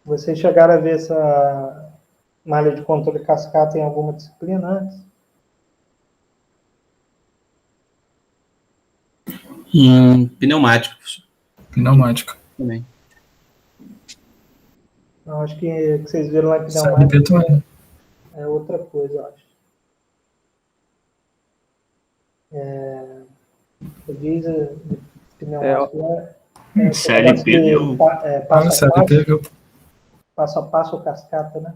Vocês chegaram a ver essa malha de controle cascata em alguma disciplina antes? Em pneumáticos. Pneumática. Também. Não, acho que vocês viram lá em CLP pneumática também. é outra coisa, eu acho. O diesel de pneumático CLP deu. CLP, viu? passo a passo ou cascata, né?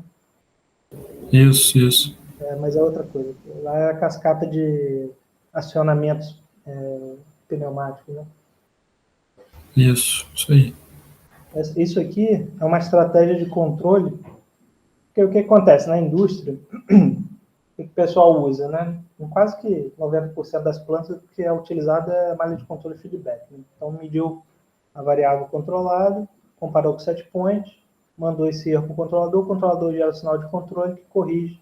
Isso. Mas é outra coisa. Lá é a cascata de acionamentos pneumáticos, né? Isso aí. Isso aqui é uma estratégia de controle, porque o que acontece na indústria, o que o pessoal usa, né? Em quase que 90% das plantas, o que é utilizado é a malha de controle feedback. Né? Então, mediu a variável controlada, comparou com o set point, mandou esse erro para o controlador gera o sinal de controle que corrige,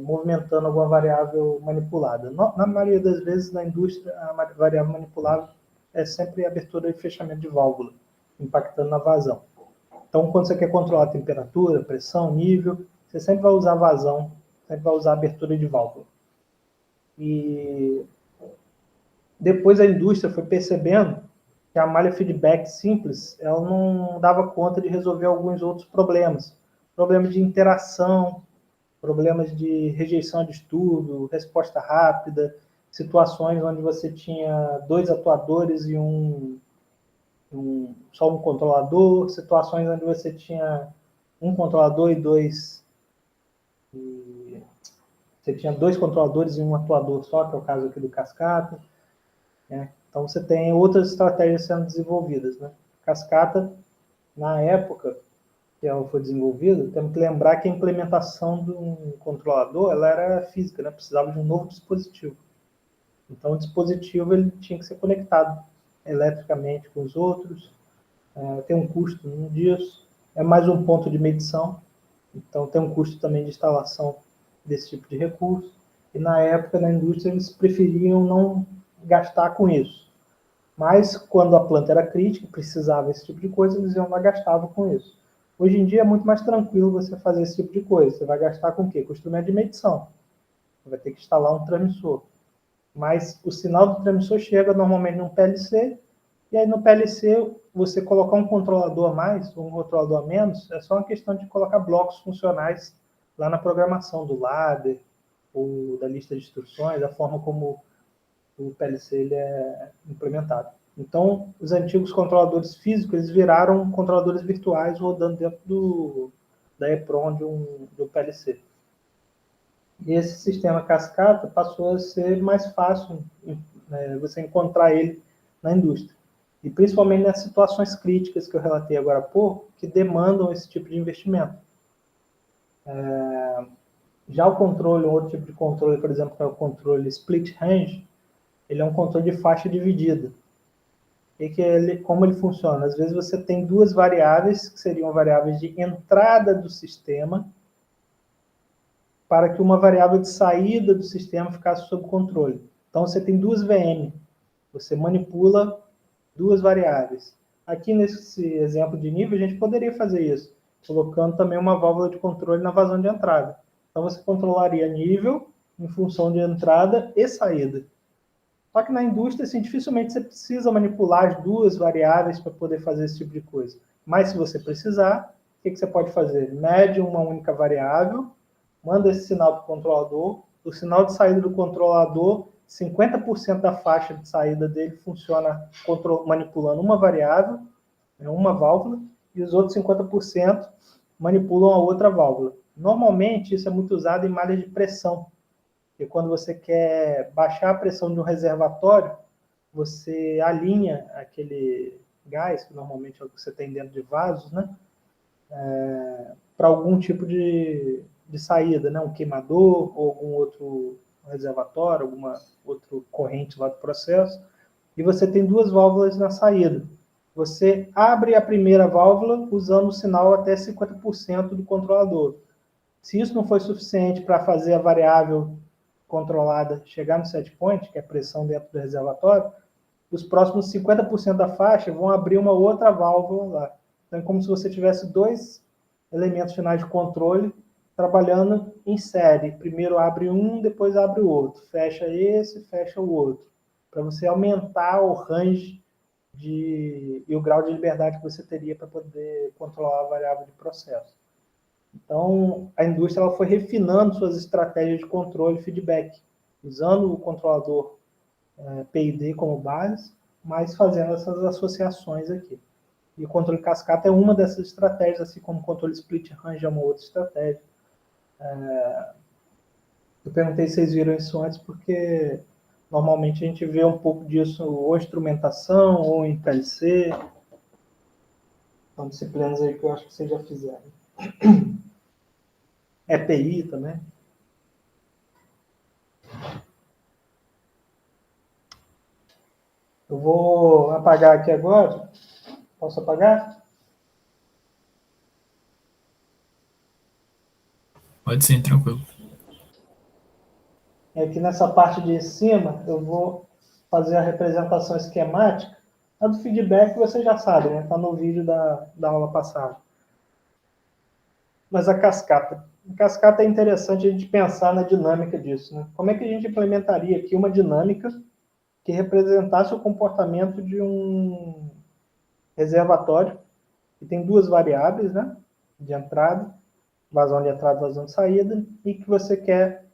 movimentando alguma variável manipulada. Na maioria das vezes, na indústria, a variável manipulável é sempre a abertura e fechamento de válvula, impactando na vazão. Então, quando você quer controlar a temperatura, pressão, nível, você sempre vai usar vazão, sempre vai usar abertura de válvula. E depois a indústria foi percebendo que a malha feedback simples, ela não dava conta de resolver alguns outros problemas. Problemas de interação, problemas de rejeição de estudo, resposta rápida, situações onde você tinha 2 atuadores e só um controlador, situações onde você tinha um controlador e você tinha 2 controladores e um atuador só, que é o caso aqui do cascata. Né? Então você tem outras estratégias sendo desenvolvidas. Né? Cascata, na época que ela foi desenvolvida, temos que lembrar que a implementação de um controlador ela era física, né? Precisava de um novo dispositivo. Então o dispositivo ele tinha que ser conectado eletricamente com os outros, tem um custo disso, é mais um ponto de medição, então tem um custo também de instalação desse tipo de recurso, e na época na indústria eles preferiam não gastar com isso. Mas quando a planta era crítica, precisava desse tipo de coisa, eles iam lá e gastavam com isso. Hoje em dia é muito mais tranquilo você fazer esse tipo de coisa. Você vai gastar com o quê? Com instrumento de medição. Você vai ter que instalar um transmissor. Mas o sinal do transmissor chega normalmente num PLC, e aí no PLC você colocar um controlador a mais, ou um controlador a menos, é só uma questão de colocar blocos funcionais lá na programação do ladder, ou da lista de instruções, a forma como o PLC ele é implementado. Então, os antigos controladores físicos eles viraram controladores virtuais rodando dentro da EEPROM de um PLC. E esse sistema cascata passou a ser mais fácil você encontrar ele na indústria. E principalmente nas situações críticas que eu relatei agora há pouco, que demandam esse tipo de investimento. Já o controle, um outro tipo de controle, por exemplo, que é o controle split range, ele é um controle de faixa dividida. Como ele funciona? Às vezes você tem 2 variáveis, que seriam variáveis de entrada do sistema, para que uma variável de saída do sistema ficasse sob controle. Então você tem 2 VM, você manipula 2 variáveis. Aqui nesse exemplo de nível, a gente poderia fazer isso, colocando também uma válvula de controle na vazão de entrada. Então você controlaria nível em função de entrada e saída. Só que na indústria, assim, dificilmente você precisa manipular as 2 variáveis para poder fazer esse tipo de coisa. Mas se você precisar, o que você pode fazer? Mede uma única variável, manda esse sinal para o controlador, o sinal de saída do controlador, 50% da faixa de saída dele funciona manipulando uma variável, uma válvula, e os outros 50% manipulam a outra válvula. Normalmente, isso é muito usado em malhas de pressão, porque quando você quer baixar a pressão de um reservatório, você alinha aquele gás, que normalmente é o que você tem dentro de vasos, né? Para algum tipo de saída, né? Um queimador ou algum outro reservatório, alguma outra corrente lá do processo. E você tem 2 válvulas na saída. Você abre a primeira válvula usando o sinal até 50% do controlador. Se isso não foi suficiente para fazer a variável controlada chegar no set point, que é a pressão dentro do reservatório, os próximos 50% da faixa vão abrir uma outra válvula lá. Então, é como se você tivesse dois elementos finais de controle trabalhando em série. Primeiro abre um, depois abre o outro. Fecha esse, fecha o outro. Para você aumentar o range e o grau de liberdade que você teria para poder controlar a variável de processo. Então, a indústria ela foi refinando suas estratégias de controle e feedback, usando o controlador PID como base, mas fazendo essas associações aqui. E o controle cascata é uma dessas estratégias, assim como o controle split range é uma outra estratégia. Eu perguntei se vocês viram isso antes, porque normalmente a gente vê um pouco disso ou em instrumentação, ou em PLC. São disciplinas aí que eu acho que vocês já fizeram. EPI também. Eu vou apagar aqui agora. Posso apagar? Pode sim, tranquilo. E aqui nessa parte de cima, eu vou fazer a representação esquemática. A do feedback você já sabe, né? Está no vídeo da aula passada. Mas a cascata. A cascata é interessante a gente pensar na dinâmica disso, né? Como é que a gente implementaria aqui uma dinâmica que representasse o comportamento de um reservatório que tem duas variáveis, né? De entrada, vazão de entrada, vazão de saída, e que você quer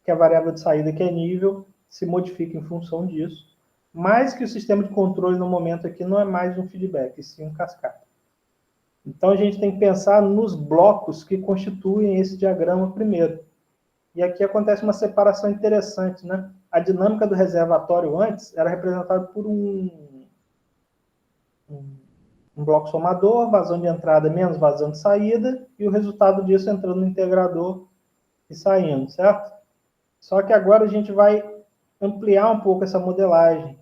que a variável de saída, que é nível, se modifique em função disso, mas que o sistema de controle no momento aqui não é mais um feedback, e sim um cascata. Então a gente tem que pensar nos blocos que constituem esse diagrama primeiro. E aqui acontece uma separação interessante, né? A dinâmica do reservatório antes era representada por um bloco somador, vazão de entrada menos vazão de saída, e o resultado disso entrando no integrador e saindo, certo? Só que agora a gente vai ampliar um pouco essa modelagem,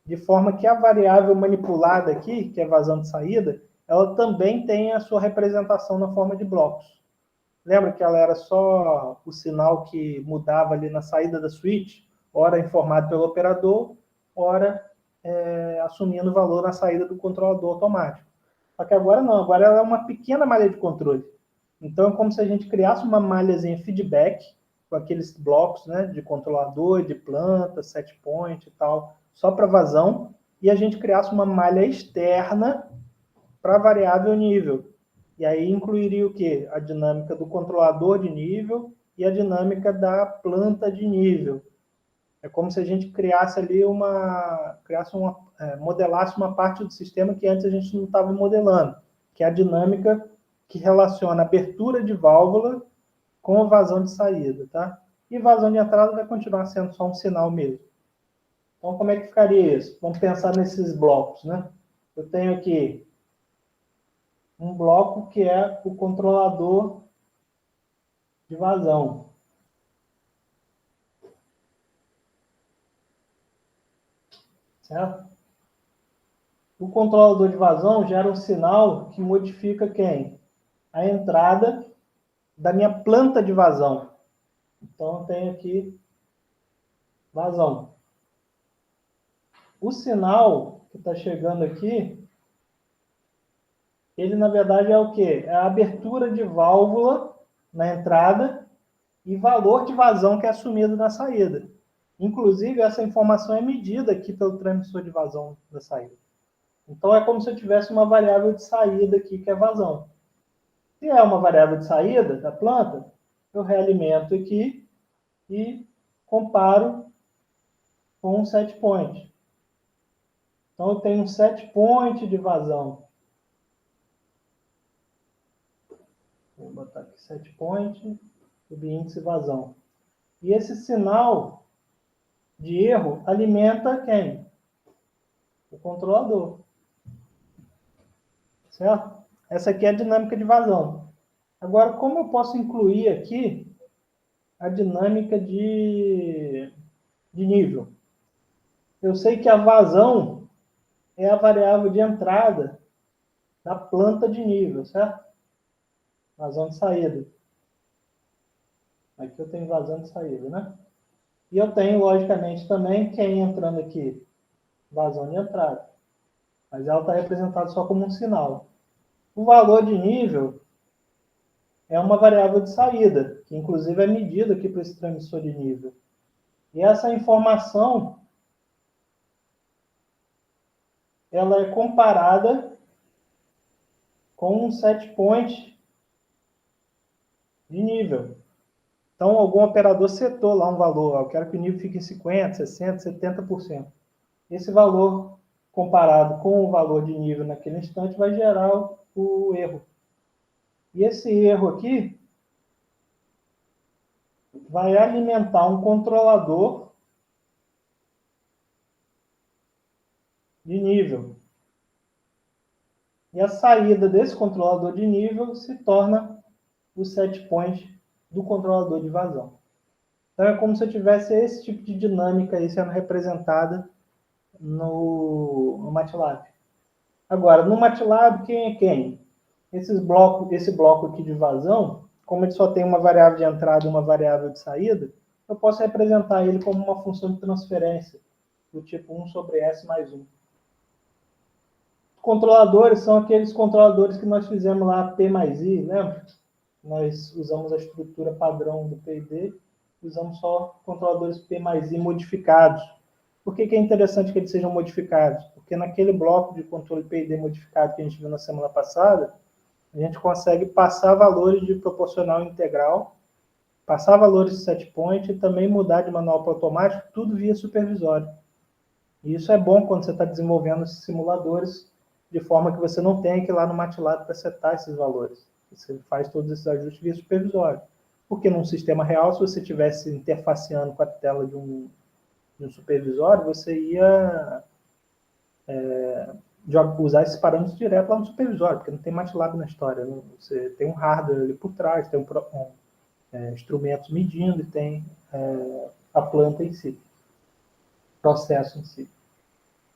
de forma que a variável manipulada aqui, que é vazão de saída, ela também tem a sua representação na forma de blocos. Lembra que ela era só o sinal que mudava ali na saída da switch, ora informado pelo operador, ora assumindo o valor na saída do controlador automático. Só que agora não, agora ela é uma pequena malha de controle. Então é como se a gente criasse uma malhazinha feedback, com aqueles blocos, né, de controlador, de planta, set point e tal, só para vazão, e a gente criasse uma malha externa para variável nível. E aí incluiria o quê? A dinâmica do controlador de nível e a dinâmica da planta de nível. É como se a gente criasse ali modelasse uma parte do sistema que antes a gente não estava modelando, que é a dinâmica que relaciona a abertura de válvula com a vazão de saída, tá? E vazão de entrada vai continuar sendo só um sinal mesmo. Então, como é que ficaria isso? Vamos pensar nesses blocos, né? Eu tenho aqui um bloco que é o controlador de vazão. Certo? O controlador de vazão gera um sinal que modifica quem? A entrada da minha planta de vazão. Então, eu tenho aqui vazão. O sinal que está chegando aqui, ele, na verdade, é o quê? É a abertura de válvula na entrada e valor de vazão que é assumido na saída. Inclusive, essa informação é medida aqui pelo transmissor de vazão da saída. Então, é como se eu tivesse uma variável de saída aqui, que é vazão. Se é uma variável de saída da planta, eu realimento aqui e comparo com um set point. Então, eu tenho um set point de vazão. Vou botar aqui set point, subíndice vazão. E esse sinal de erro alimenta quem? O controlador. Certo? Essa aqui é a dinâmica de vazão. Agora, como eu posso incluir aqui a dinâmica de nível? Eu sei que a vazão é a variável de entrada da planta de nível, certo? Vazão de saída. Aqui eu tenho vazão de saída, né? E eu tenho, logicamente, também quem entrando aqui? vazão de entrada. Mas ela está representada só como um sinal. O valor de nível é uma variável de saída, que inclusive é medida aqui para esse transmissor de nível. E essa informação, ela é comparada com um set point de nível. Então, algum operador setou lá um valor, eu quero que o nível fique em 50%, 60%, 70%. Esse valor, comparado com o valor de nível naquele instante, vai gerar o erro. E esse erro aqui vai alimentar um controlador de nível. E a saída desse controlador de nível se torna o set point do controlador de vazão. Então é como se eu tivesse esse tipo de dinâmica aí sendo representada no MATLAB. Agora, no MATLAB, quem é quem? Esse bloco aqui de vazão, como ele só tem uma variável de entrada e uma variável de saída, eu posso representar ele como uma função de transferência, do tipo 1 sobre S mais 1. Controladores são aqueles controladores que nós fizemos lá, P mais I, lembra? Nós usamos a estrutura padrão do P&D, usamos só controladores P mais I modificados. Por que é interessante que eles sejam modificados? Porque naquele bloco de controle P&D modificado que a gente viu na semana passada, a gente consegue passar valores de proporcional integral, passar valores de set point e também mudar de manual para automático, tudo via supervisório. E isso é bom quando você está desenvolvendo esses simuladores, de forma que você não tenha que ir lá no MATLAB para setar esses valores. Você faz todos esses ajustes via supervisório. Porque num sistema real, se você estivesse interfaceando com a tela de um supervisório, você ia usar esses parâmetros direto lá no supervisório, porque não tem MATLAB na história. Né? Você tem um hardware ali por trás, tem instrumentos medindo e tem a planta em si, processo em si.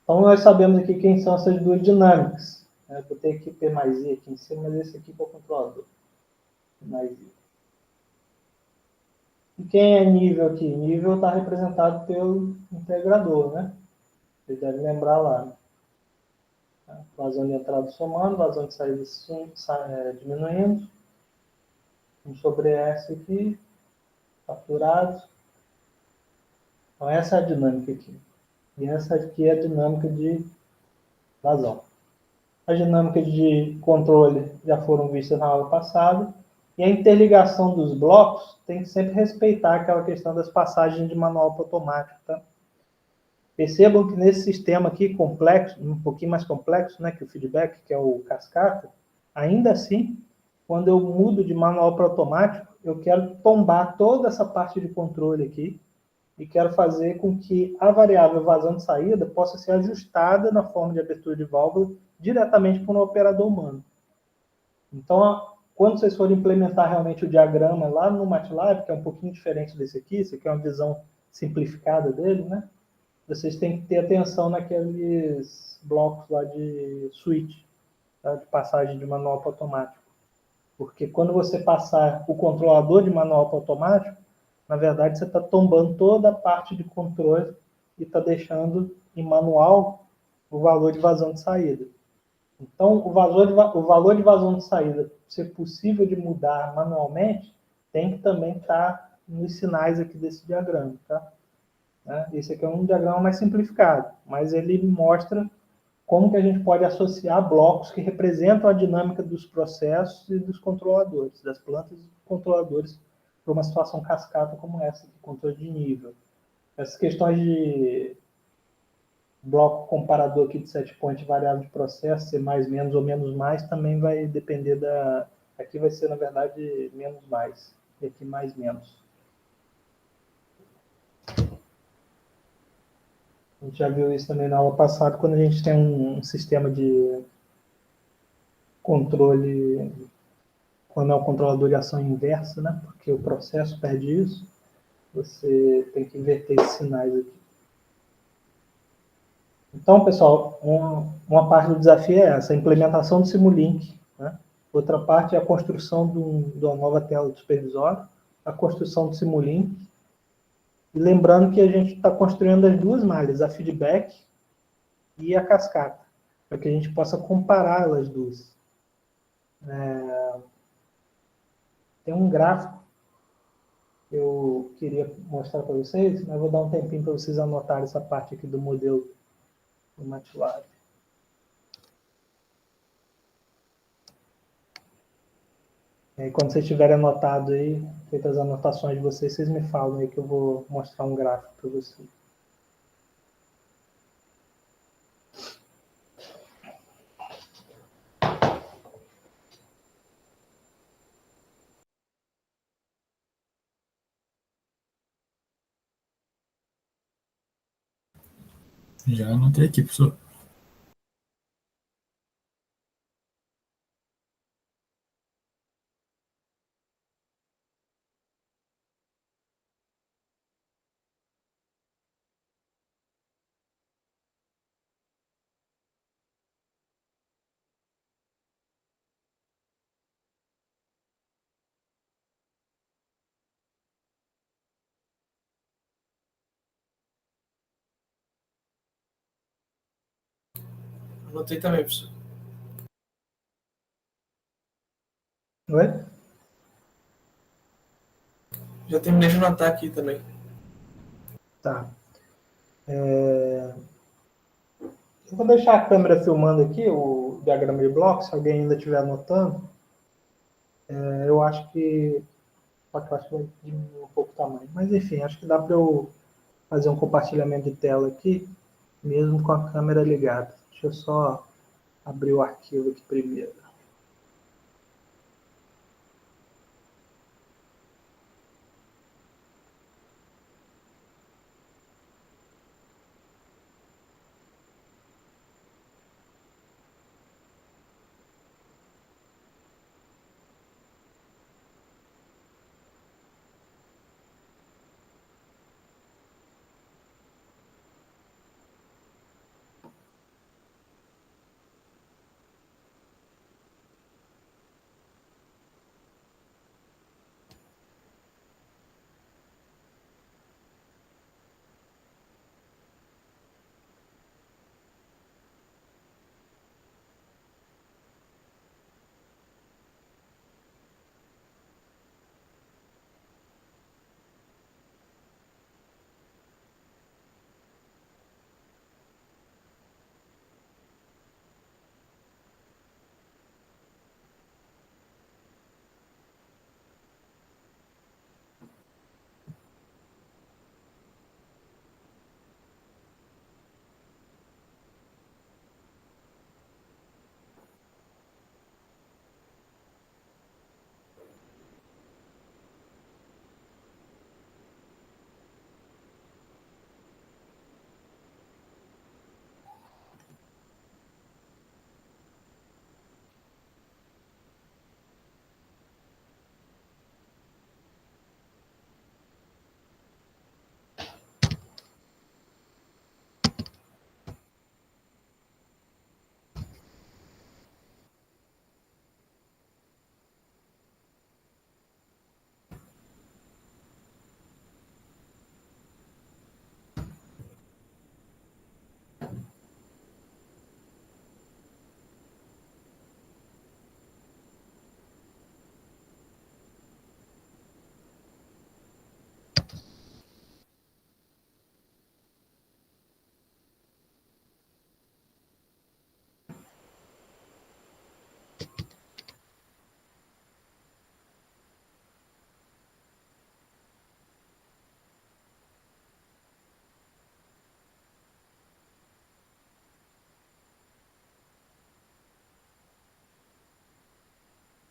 Então, nós sabemos aqui quem são essas duas dinâmicas. Eu botei aqui P mais I aqui em cima, mas esse aqui é o controlador. P mais I. E quem é nível aqui? Nível está representado pelo integrador, né? Vocês devem lembrar lá. Né? Vazão de entrada somando, vazão de saída diminuindo. 1 sobre S aqui, faturado. Então, essa é a dinâmica aqui. E essa aqui é a dinâmica de vazão. As dinâmicas de controle já foram vistas na aula passada. E a interligação dos blocos tem que sempre respeitar aquela questão das passagens de manual para automático. Tá? Percebam que nesse sistema aqui complexo, um pouquinho mais complexo, né, que o feedback, que é o cascata, ainda assim, quando eu mudo de manual para automático, eu quero tombar toda essa parte de controle aqui e quero fazer com que a variável vazão de saída possa ser ajustada na forma de abertura de válvula diretamente por um operador humano. Então, quando vocês forem implementar realmente o diagrama lá no MATLAB, que é um pouquinho diferente desse aqui, esse aqui é uma visão simplificada dele, né? Vocês têm que ter atenção naqueles blocos lá de switch, tá? De passagem de manual para automático. Porque quando você passar o controlador de manual para automático, na verdade você está tombando toda a parte de controle e está deixando em manual o valor de vazão de saída. Então, o valor de vazão de saída, ser possível de mudar manualmente, tem que também estar nos sinais aqui desse diagrama. Tá? Esse aqui é um diagrama mais simplificado, mas ele mostra como que a gente pode associar blocos que representam a dinâmica dos processos e dos controladores, das plantas e controladores, para uma situação cascata como essa, de controle de nível. Essas questões de bloco comparador aqui de set point variável de processo, ser mais, menos ou menos mais, também vai depender da... Aqui vai ser, na verdade, menos mais, e aqui mais menos. A gente já viu isso também na aula passada, quando a gente tem um sistema de controle, quando é um controlador de ação inversa, né? Porque o processo perde isso, você tem que inverter esses sinais aqui. Então, pessoal, uma parte do desafio é essa, a implementação do Simulink. Né? Outra parte é a construção de uma nova tela de supervisório, a construção do Simulink. E lembrando que a gente está construindo as duas malhas, a feedback e a cascata, para que a gente possa comparar as duas. Tem um gráfico que eu queria mostrar para vocês, mas vou dar um tempinho para vocês anotarem essa parte aqui do modelo do MATLAB. E aí, quando vocês tiverem anotado aí, feitas as anotações de vocês, vocês me falam aí que eu vou mostrar um gráfico para vocês. Já anotei aqui, professor. Anotei também, professor. Oi? Já terminei de anotar aqui também. Tá. Eu vou deixar a câmera filmando aqui o diagrama de blocos, se alguém ainda estiver anotando. Eu acho que... Só que eu acho que vai diminuir um pouco o tamanho. Mas, enfim, acho que dá para eu fazer um compartilhamento de tela aqui, mesmo com a câmera ligada. Deixa eu só abrir o arquivo aqui primeiro.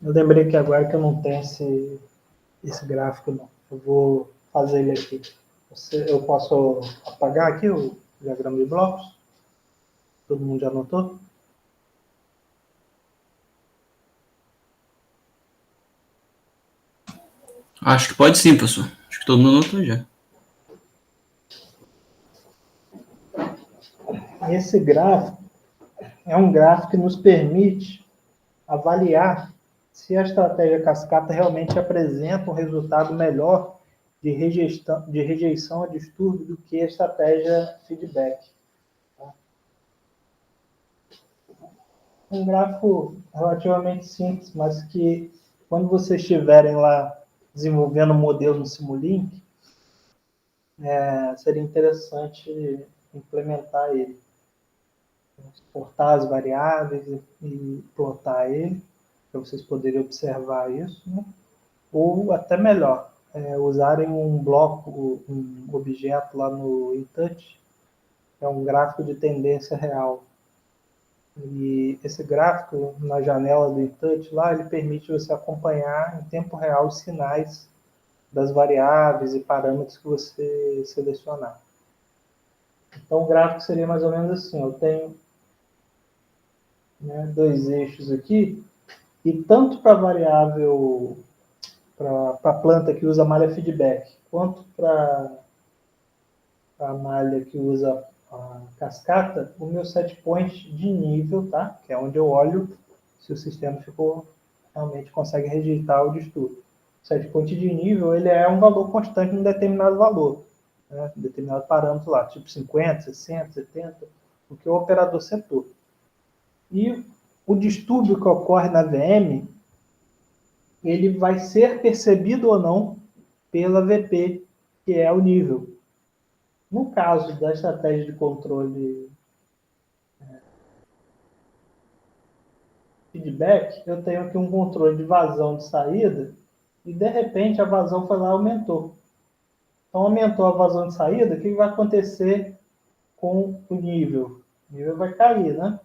Eu lembrei que agora que eu não tenho esse gráfico, não. Eu vou fazer ele aqui. Eu posso apagar aqui o diagrama de blocos? Todo mundo já anotou? Acho que pode sim, professor. Acho que todo mundo anotou já. Esse gráfico é um gráfico que nos permite avaliar se a estratégia cascata realmente apresenta um resultado melhor de rejeição a distúrbio do que a estratégia feedback. Tá? um gráfico relativamente simples, mas que quando vocês estiverem lá desenvolvendo um modelo no Simulink, seria interessante implementar ele. Exportar as variáveis e plotar ele, para vocês poderem observar isso, né? Ou até melhor, usarem um bloco, um objeto lá no InTouch, que é um gráfico de tendência real. E esse gráfico, na janela do InTouch lá, ele permite você acompanhar em tempo real os sinais das variáveis e parâmetros que você selecionar. Então, o gráfico seria mais ou menos assim. Eu tenho, né, dois eixos aqui, e tanto para a variável, para a planta que usa malha feedback, quanto para a malha que usa a cascata, o meu set point de nível, tá? Que é onde eu olho se o sistema realmente consegue rejeitar o distúrbio. O set point de nível, ele é um valor constante num determinado valor, né? Um determinado parâmetro lá, tipo 50, 60, 70, o que o operador setou. E o distúrbio que ocorre na VM, ele vai ser percebido ou não pela VP, que é o nível. No caso da estratégia de controle feedback, eu tenho aqui um controle de vazão de saída e, de repente, a vazão foi lá e aumentou. Então, aumentou a vazão de saída, o que vai acontecer com o nível? O nível vai cair, né?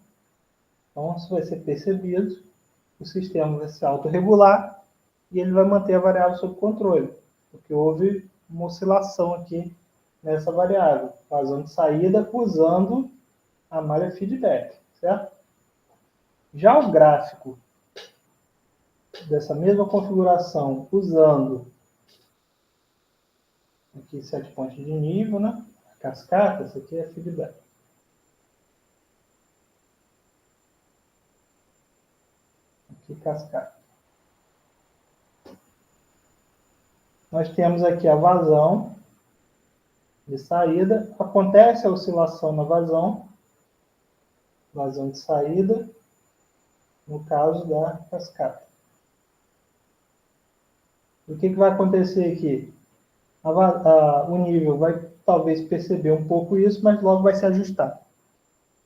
Então, isso vai ser percebido, o sistema vai se autorregular e ele vai manter a variável sob controle, porque houve uma oscilação aqui nessa variável, vazão de saída usando a malha feedback, certo? Já o gráfico dessa mesma configuração, usando aqui 7 pontos de nível, né? Cascata, esse aqui é feedback. Aqui cascata. Nós temos aqui a vazão de saída. Acontece a oscilação na vazão de saída, no caso da cascata. O que vai acontecer aqui? O nível vai talvez perceber um pouco isso, mas logo vai se ajustar.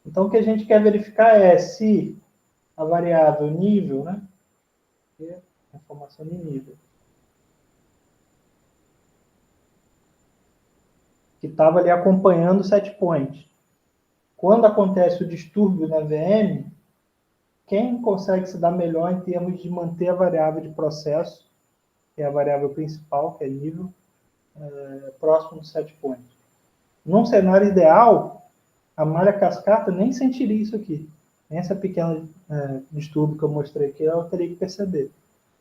Então, o que a gente quer verificar é se a variável nível, né? A informação de nível, que estava ali acompanhando o set point. Quando acontece o distúrbio na VM, quem consegue se dar melhor em termos de manter a variável de processo, que é a variável principal, que é nível, próximo do set point. Num cenário ideal, a malha cascata nem sentiria isso aqui. Essa pequena distúrbio que eu mostrei aqui, ela teria que perceber.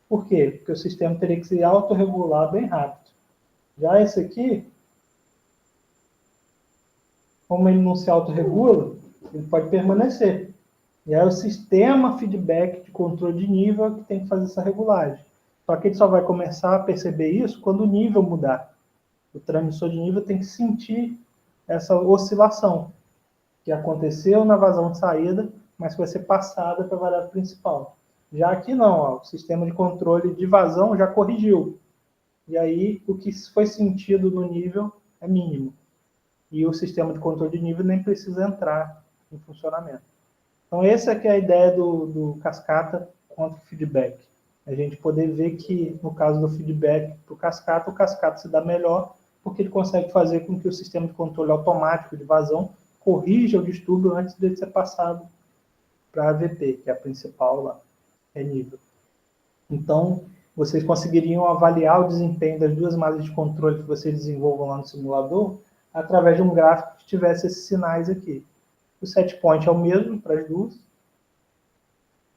Por quê? Porque o sistema teria que se autorregular bem rápido. Já esse aqui, como ele não se autorregula, ele pode permanecer. E aí o sistema feedback de controle de nível que tem que fazer essa regulagem. Só que ele só vai começar a perceber isso quando o nível mudar. O transmissor de nível tem que sentir essa oscilação que aconteceu na vazão de saída, mas que vai ser passada para a variável principal. Já aqui não, ó, o sistema de controle de vazão já corrigiu. E aí o que foi sentido no nível é mínimo. E o sistema de controle de nível nem precisa entrar em funcionamento. Então, essa é a ideia do cascata contra o feedback. A gente poder ver que, no caso do feedback para o cascata se dá melhor, porque ele consegue fazer com que o sistema de controle automático de vazão corrija o distúrbio antes de ser passado para a AVP, que é a principal lá, é nível. Então, vocês conseguiriam avaliar o desempenho das duas malhas de controle que vocês desenvolvam lá no simulador através de um gráfico que tivesse esses sinais aqui. O set point é o mesmo para as duas.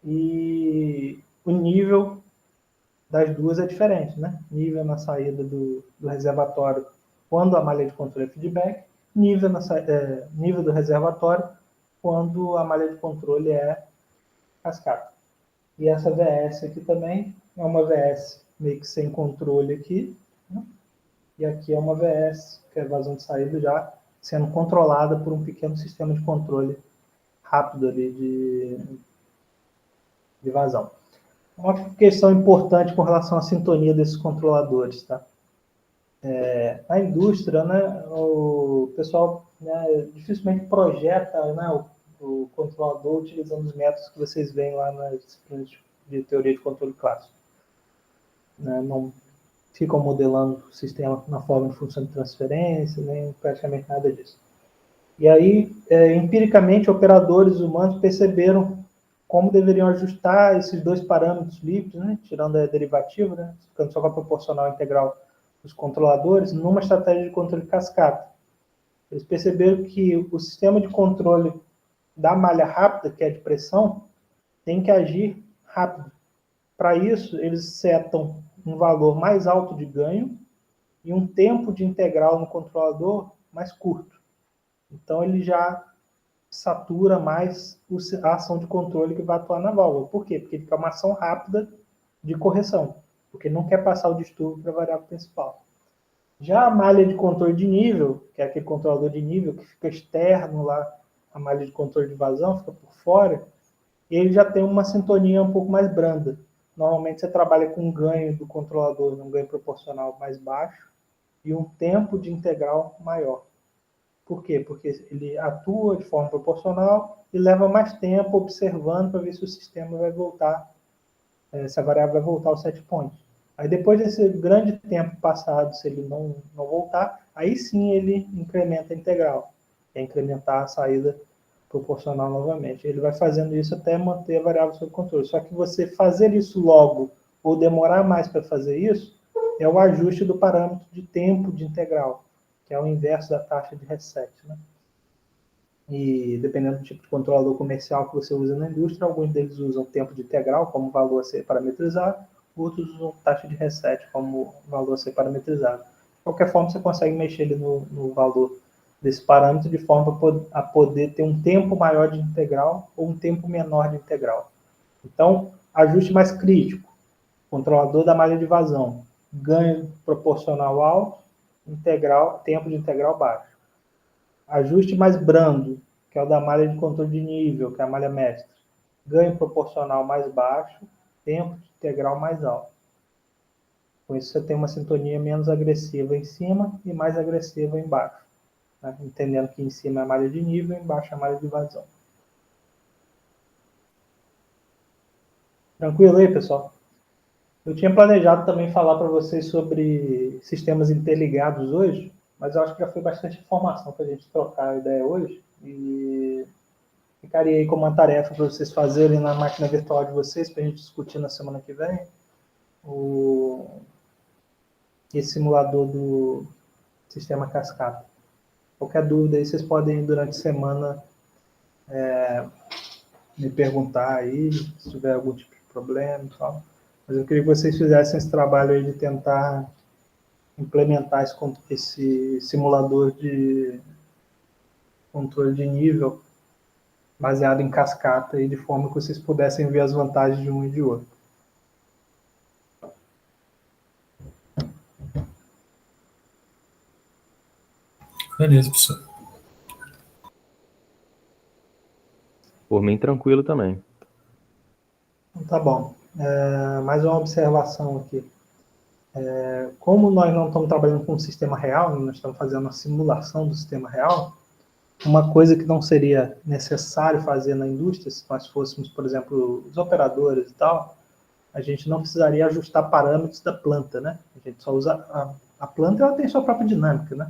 E o nível das duas é diferente, né? Nível na saída do reservatório quando a malha de controle é feedback, nível do reservatório quando a malha de controle é cascata. E essa VS aqui também é uma VS meio que sem controle aqui, né? E aqui é uma VS, que é vazão de saída já sendo controlada por um pequeno sistema de controle rápido ali de vazão. Uma questão importante com relação à sintonia desses controladores, tá? Na indústria, né, o pessoal, né, dificilmente projeta, né, o controlador utilizando os métodos que vocês veem lá nas disciplinas de teoria de controle clássico. Né, não ficam modelando o sistema na forma de função de transferência, nem praticamente nada disso. E aí, empiricamente, operadores humanos perceberam como deveriam ajustar esses dois parâmetros líquidos, né, tirando a derivativa, né, ficando só com a proporcional integral dos controladores, numa estratégia de controle cascata. Eles perceberam que o sistema de controle da malha rápida, que é de pressão, tem que agir rápido. Para isso, eles setam um valor mais alto de ganho e um tempo de integral no controlador mais curto. Então, ele já satura mais a ação de controle que vai atuar na válvula. Por quê? Porque ele quer uma ação rápida de correção, porque ele não quer passar o distúrbio para a variável principal. Já a malha de controle de nível, que é aquele controlador de nível que fica externo lá, a malha de controle de vazão, fica por fora, ele já tem uma sintonia um pouco mais branda. Normalmente você trabalha com um ganho do controlador, um ganho proporcional mais baixo, e um tempo de integral maior. Por quê? Porque ele atua de forma proporcional e leva mais tempo observando para ver se o sistema vai voltar, se a variável vai voltar ao set point. Aí depois desse grande tempo passado, se ele não voltar, aí sim ele incrementa a integral, que é incrementar a saída proporcional novamente. Ele vai fazendo isso até manter a variável sob controle. Só que você fazer isso logo ou demorar mais para fazer isso é o ajuste do parâmetro de tempo de integral, que é o inverso da taxa de reset, né? E dependendo do tipo de controlador comercial que você usa na indústria, alguns deles usam tempo de integral como valor a ser parametrizado, outros usam taxa de reset como valor a ser parametrizado. De qualquer forma, você consegue mexer ali no valor desse parâmetro de forma a poder ter um tempo maior de integral ou um tempo menor de integral. Então, ajuste mais crítico, controlador da malha de vazão, ganho proporcional alto, tempo de integral baixo. Ajuste mais brando, que é o da malha de controle de nível, que é a malha mestra. Ganho proporcional mais baixo, tempo de integral mais alto. Com isso você tem uma sintonia menos agressiva em cima e mais agressiva embaixo. Né? Entendendo que em cima é a malha de nível e embaixo é a malha de vazão. Tranquilo aí, pessoal? Eu tinha planejado também falar para vocês sobre sistemas interligados hoje, mas eu acho que já foi bastante informação para a gente trocar a ideia hoje. E ficaria aí como uma tarefa para vocês fazerem na máquina virtual de vocês, para a gente discutir na semana que vem, esse simulador do sistema cascata. Qualquer dúvida aí, vocês podem, durante a semana, me perguntar aí, se tiver algum tipo de problema e tal. Mas eu queria que vocês fizessem esse trabalho aí de tentar implementar esse simulador de controle de nível baseado em cascata e de forma que vocês pudessem ver as vantagens de um e de outro. Beleza, professor. Por mim, tranquilo também. Então, tá bom. Mais uma observação aqui. Como nós não estamos trabalhando com um sistema real, nós estamos fazendo uma simulação do sistema real, uma coisa que não seria necessário fazer na indústria, se nós fôssemos, por exemplo, os operadores e tal, a gente não precisaria ajustar parâmetros da planta, né? A gente só usa a planta, ela tem sua própria dinâmica, né?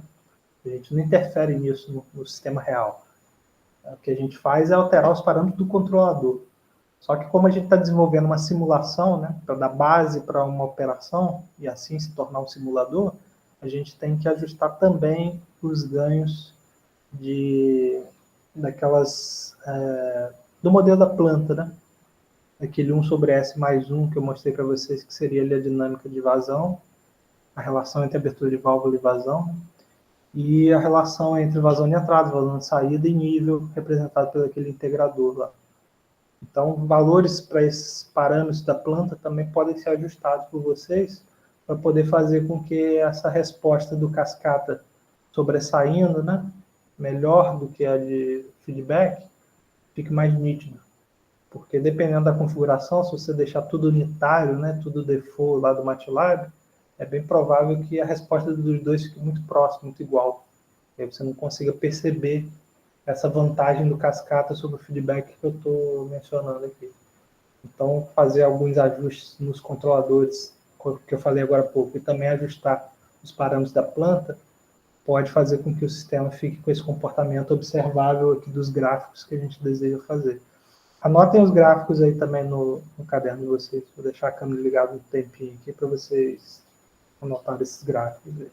A gente não interfere nisso no sistema real. O que a gente faz é alterar os parâmetros do controlador. Só que como a gente está desenvolvendo uma simulação, né, para dar base para uma operação e assim se tornar um simulador, a gente tem que ajustar também os ganhos do modelo da planta, né? Aquele 1 sobre S mais 1 que eu mostrei para vocês, que seria ali a dinâmica de vazão, a relação entre abertura de válvula e vazão, né? E a relação entre vazão de entrada, vazão de saída e nível, representado pelo aquele integrador lá. Então, valores para esses parâmetros da planta também podem ser ajustados por vocês para poder fazer com que essa resposta do cascata sobressaindo, né, melhor do que a de feedback, fique mais nítido. Porque dependendo da configuração, se você deixar tudo unitário, né, tudo default lá do MATLAB, é bem provável que a resposta dos dois fique muito próxima, muito igual. E aí você não consiga perceber essa vantagem do cascata sobre o feedback que eu estou mencionando aqui. Então, fazer alguns ajustes nos controladores, que eu falei agora há pouco, e também ajustar os parâmetros da planta, pode fazer com que o sistema fique com esse comportamento observável aqui dos gráficos que a gente deseja fazer. Anotem os gráficos aí também no caderno de vocês. Vou deixar a câmera ligada um tempinho aqui para vocês anotarem esses gráficos aí.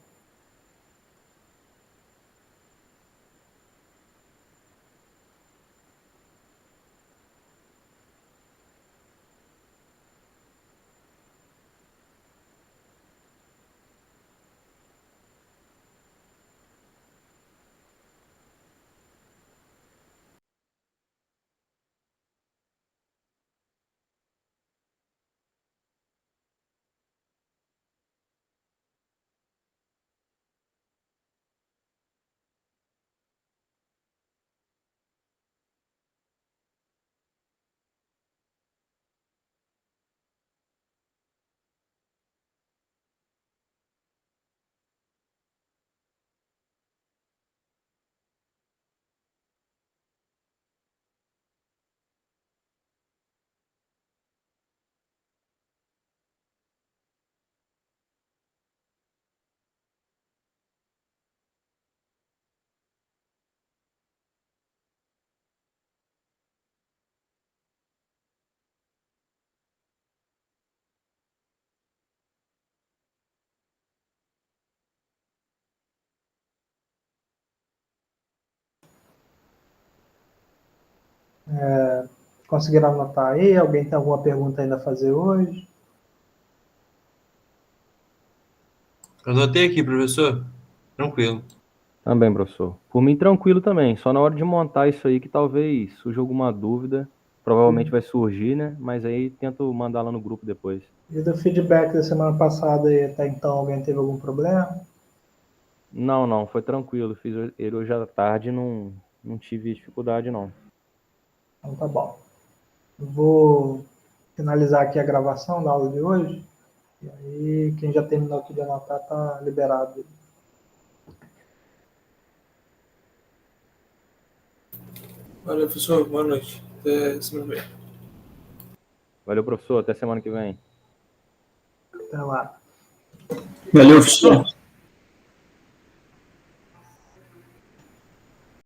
Conseguiram anotar aí? Alguém tem alguma pergunta ainda a fazer hoje? Anotei aqui, professor. Tranquilo. Também, professor. Por mim, tranquilo também. Só na hora de montar isso aí que talvez surja alguma dúvida. Provavelmente vai surgir, né? Mas aí tento mandar lá no grupo depois. E do feedback da semana passada aí, até então, alguém teve algum problema? Não, não, foi tranquilo. Fiz ele hoje à tarde e não tive dificuldade, não. Então tá bom. Vou finalizar aqui a gravação da aula de hoje. E aí, quem já terminou aqui de anotar tá liberado. Valeu, professor. Boa noite. Até semana que vem. Valeu, professor. Até semana que vem. Até lá. Valeu, professor.